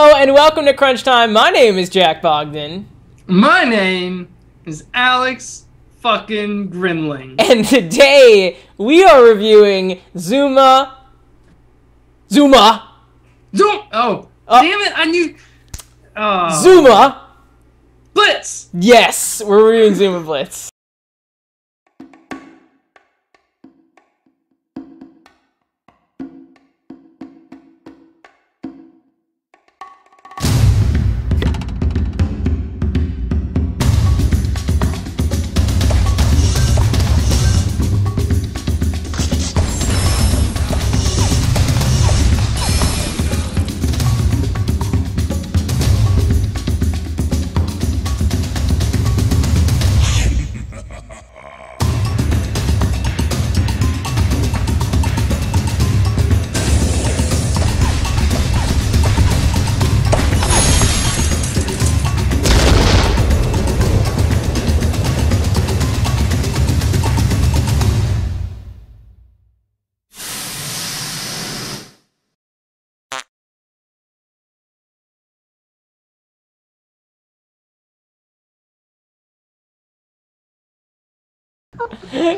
Hello and welcome to Crunch Time. My name is Jack Bogdan. My name is Alex fucking Grinling. And today we are reviewing Zuma. Oh, damn it! I knew. Zuma. Blitz. Yes, we're reviewing Zuma Blitz.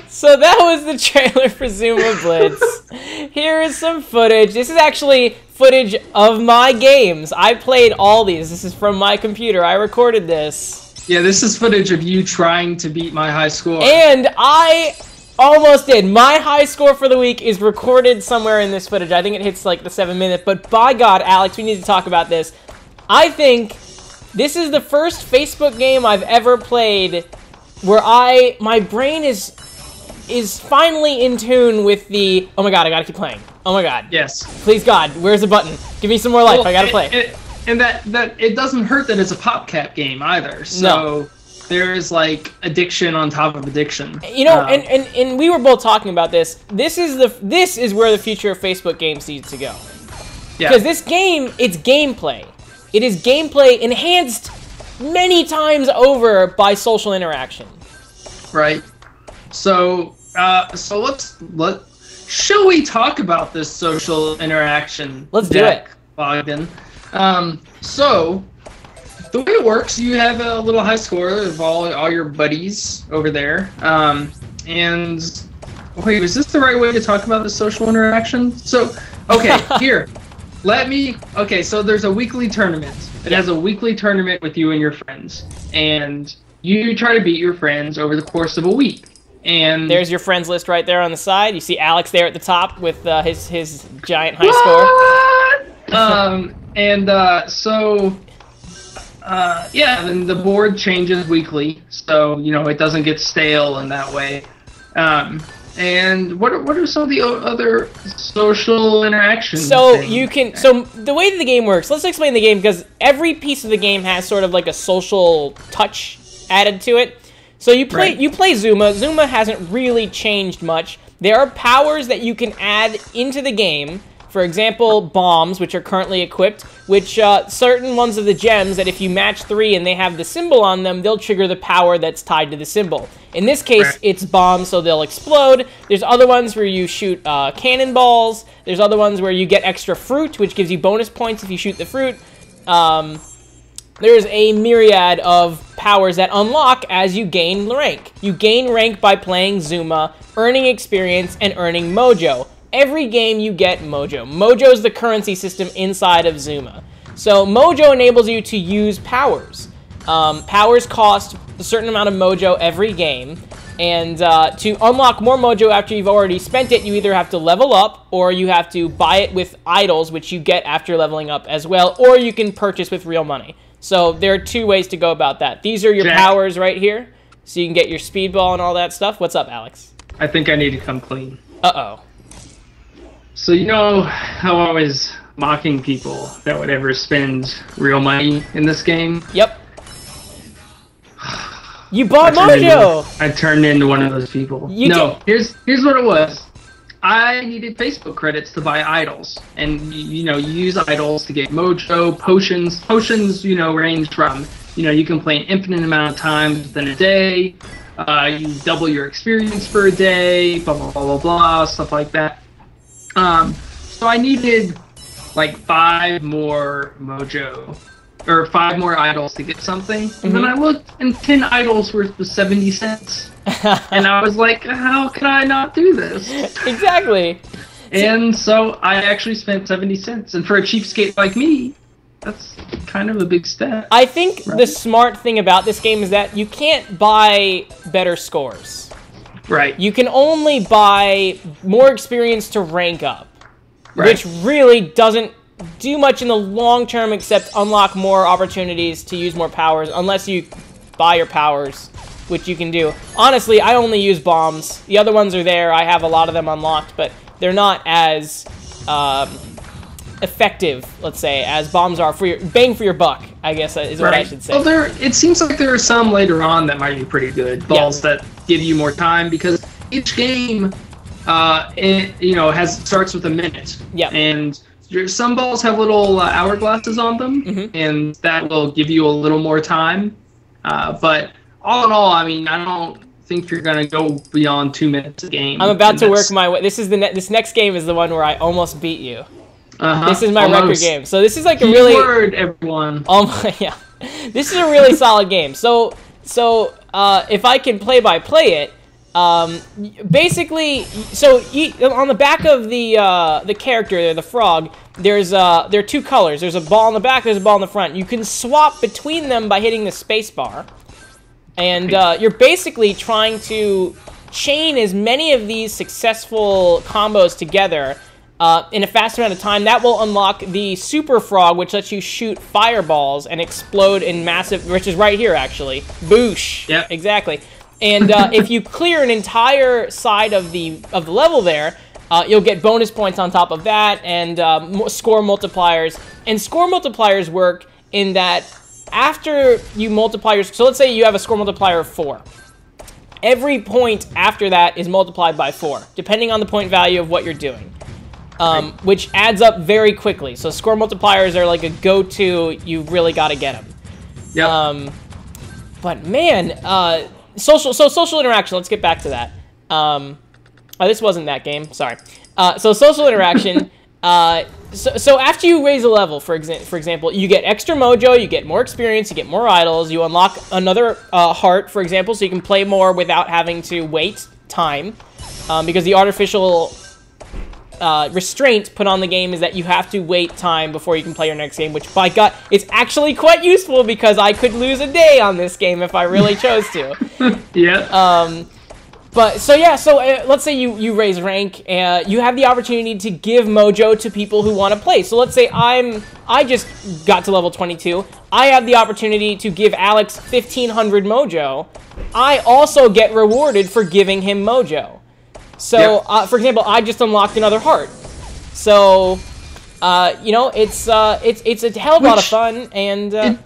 So that was the trailer for Zuma Blitz. Here is some footage. This is actually footage of my games. I played all these. This is from my computer. I recorded this. Yeah, this is footage of you trying to beat my high score. And I almost did. My high score for the week is recorded somewhere in this footage. I think it hits like the 7-minute. But by God, Alex, we need to talk about this. I think this is the first Facebook game I've ever played where my brain is finally in tune with the, oh my God, I gotta keep playing. Oh my God. Yes. Please God, where's the button? Give me some more life, I gotta play. And that it doesn't hurt that it's a PopCap game either. So no. There's like addiction on top of addiction. You know, and we were both talking about this. This is where the future of Facebook games needs to go. Yeah. Because this game, it's gameplay. It is gameplay enhanced many times over by social interaction. Right. So, shall we talk about this social interaction? Let's do it, Bogdan. So, the way it works, you have a little high score of all your buddies over there. And wait, was this the right way to talk about the social interaction? So, okay, here. Okay, so there's a weekly tournament. It has a weekly tournament with you and your friends. And you try to beat your friends over the course of a week. And there's your friends list right there on the side. You see Alex there at the top with his giant high score. Yeah, then the board changes weekly. So, you know, it doesn't get stale in that way. And what are some of the other social interactions? So the way that the game works, let's explain the game, because every piece of the game has sort of like a social touch added to it. So you play Zuma. Zuma hasn't really changed much. There are powers that you can add into the game. For example, bombs, which are currently equipped, which certain ones of the gems that if you match 3 and they have the symbol on them, they'll trigger the power that's tied to the symbol. In this case, it's bombs, so they'll explode. There's other ones where you shoot cannonballs. There's other ones where you get extra fruit, which gives you bonus points if you shoot the fruit. There's a myriad of powers that unlock as you gain rank. You gain rank by playing Zuma, earning experience, and earning mojo. Every game you get mojo. Mojo is the currency system inside of Zuma. So mojo enables you to use powers. Powers cost a certain amount of mojo every game. And to unlock more mojo after you've already spent it, you either have to level up or you have to buy it with idols, which you get after leveling up as well, or you can purchase with real money. So there are 2 ways to go about that. These are your powers right here. So you can get your speedball and all that stuff. What's up, Alex? I think I need to come clean. Uh-oh. So you know how I was mocking people that would ever spend real money in this game? Yep. You bought mojo! I turned into one of those people. Here's what it was. I needed Facebook credits to buy idols. And, you know, you use idols to get mojo, potions. Potions, you know, range from, you know, you can play an infinite amount of times within a day. You double your experience for a day, blah, blah, blah, blah, blah, stuff like that. So I needed like 5 more mojo, or 5 more idols to get something. And then I looked, and 10 idols were 70 cents. And I was like, how can I not do this? Exactly. And so I actually spent 70 cents. And for a cheapskate like me, that's kind of a big step. I think the smart thing about this game is that you can't buy better scores. Right. You can only buy more experience to rank up. Right. Which really doesn't do much in the long term except unlock more opportunities to use more powers, unless you buy your powers, which you can do. Honestly, I only use bombs. The other ones are there. I have a lot of them unlocked, but they're not as effective, let's say, as bombs are for your bang for your buck, I guess is what I should say. Well, it seems like there are some later on that might be pretty good. Balls that give you more time, because each game starts with a minute. Yeah. And some balls have little hourglasses on them, and that will give you a little more time. But all in all, I mean, I don't think you're gonna go beyond 2 minutes a game. I'm about to work my way. This next game is the one where I almost beat you. This is my record game. So this is like a really word, everyone. Yeah. This is a really solid game. So if I can play it. Basically, on the back of the character, the frog, there are 2 colors. There's a ball in the back, there's a ball in the front. You can swap between them by hitting the space bar. And you're basically trying to chain as many of these successful combos together in a fast amount of time. That will unlock the super frog, which lets you shoot fireballs and explode in massive, which is right here actually. Boosh. Yeah. Exactly. And if you clear an entire side of the level there, you'll get bonus points on top of that, and score multipliers. And score multipliers work in that after you multiply your... So let's say you have a score multiplier of 4. Every point after that is multiplied by 4, depending on the point value of what you're doing, which adds up very quickly. So score multipliers are like a go-to. You've really got to get them. Yep. But man... Social interaction, let's get back to that. Oh, this wasn't that game, sorry. So social interaction, so after you raise a level, for example, you get extra mojo, you get more experience, you get more idols, you unlock another heart, for example, so you can play more without having to wait time, because the artificial restraint put on the game is that you have to wait time before you can play your next game, which, by God, it's actually quite useful, because I could lose a day on this game if I really chose to. Yeah. But, so let's say you raise rank, you have the opportunity to give mojo to people who want to play. So let's say I just got to level 22. I have the opportunity to give Alex 1,500 mojo. I also get rewarded for giving him mojo. So, for example, I just unlocked another heart. So, it's a hell of a lot of fun, and...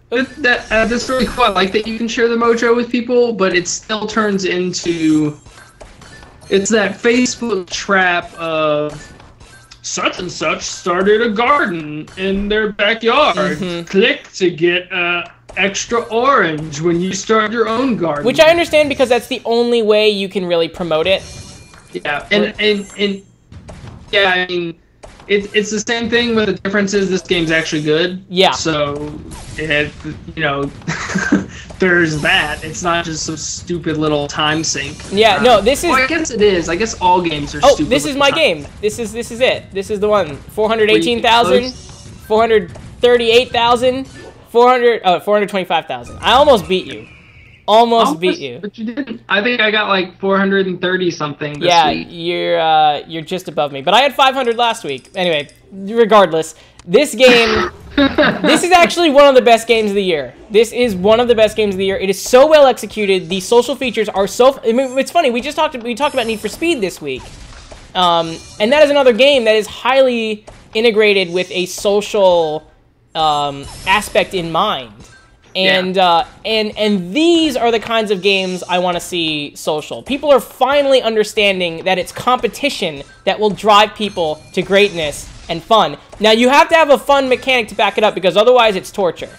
that's really cool. I like that you can share the mojo with people, but it still turns into... It's that Facebook trap of such and such started a garden in their backyard. Click to get extra orange when you start your own garden. Which I understand, because that's the only way you can really promote it. Yeah, and yeah, I mean, it's the same thing, but the difference is this game's actually good. Yeah. So, there's that. It's not just some stupid little time sink. Yeah, no, this is... Well, I guess it is. I guess all games are stupid. Oh, this is my game. This is it. This is the one. 418,000, 438,000, 425,000. I almost beat you. Almost beat you. But you didn't. I think I got like 430 something this week. You're just above me. But I had 500 last week. Anyway, regardless, this game, this is actually one of the best games of the year. This is one of the best games of the year. It is so well executed. The social features are so... I mean, it's funny. We talked about Need for Speed this week. And that is another game that is highly integrated with a social aspect in mind. And and these are the kinds of games I want to see social. People are finally understanding that it's competition that will drive people to greatness and fun. Now, you have to have a fun mechanic to back it up, because otherwise it's torture.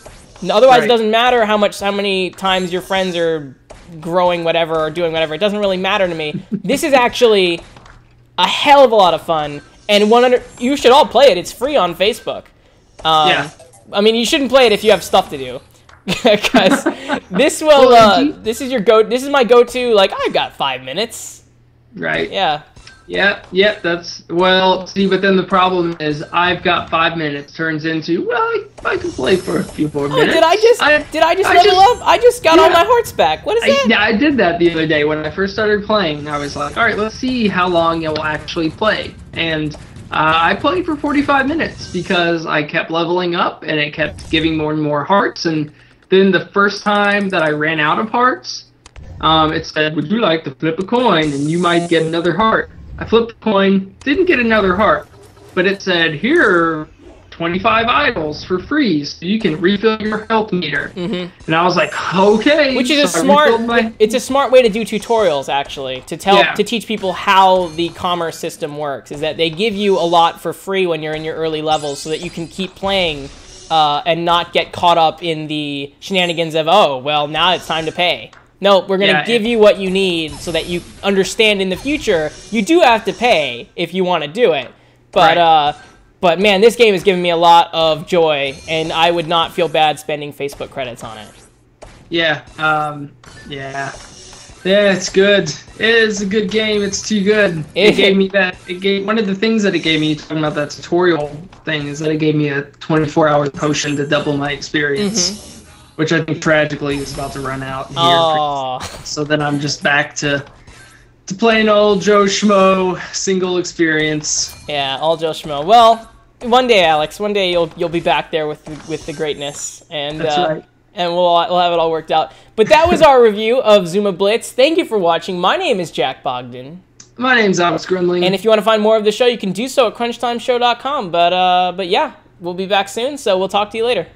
Otherwise, It doesn't matter how many times your friends are growing whatever or doing whatever. It doesn't really matter to me. This is actually a hell of a lot of fun. And you should all play it. It's free on Facebook. Yeah. I mean, you shouldn't play it if you have stuff to do. Because this will, this is my go-to, like, I've got 5 minutes. Right. Yeah. Yeah, see, but then the problem is I've got 5 minutes turns into, well, I can play for a few more minutes. Did I just level up? I just got all my hearts back. What is that? Yeah, I did that the other day when I first started playing. I was like, all right, let's see how long it will actually play. And I played for 45 minutes because I kept leveling up and it kept giving more and more hearts. And then the first time that I ran out of hearts, it said, would you like to flip a coin and you might get another heart? I flipped the coin, didn't get another heart, but it said, here are 25 idols for free, so you can refill your health meter. And I was like, okay. Which is it's a smart way to do tutorials, actually, to teach people how the commerce system works, is that they give you a lot for free when you're in your early levels so that you can keep playing and not get caught up in the shenanigans of, oh, well, now it's time to pay. No, we're going to give you what you need so that you understand in the future you do have to pay if you want to do it. But but man, this game has given me a lot of joy, and I would not feel bad spending Facebook credits on it. Yeah, it's good. It is a good game. It's too good. It gave me that. One of the things that it gave me, talking about that tutorial thing, is that it gave me a 24-hour potion to double my experience. Which I think tragically is about to run out here. Oh. So then I'm just back to plain old Joe Schmo single experience. Yeah, all Joe Schmo. Well, one day, Alex, one day you'll be back there with the greatness, and that's right. And we'll have it all worked out. But that was our review of Zuma Blitz. Thank you for watching. My name is Jack Bogdan. My name's Alex Grimling. And if you want to find more of the show, you can do so at crunchtimeshow.com. But yeah, we'll be back soon, so we'll talk to you later.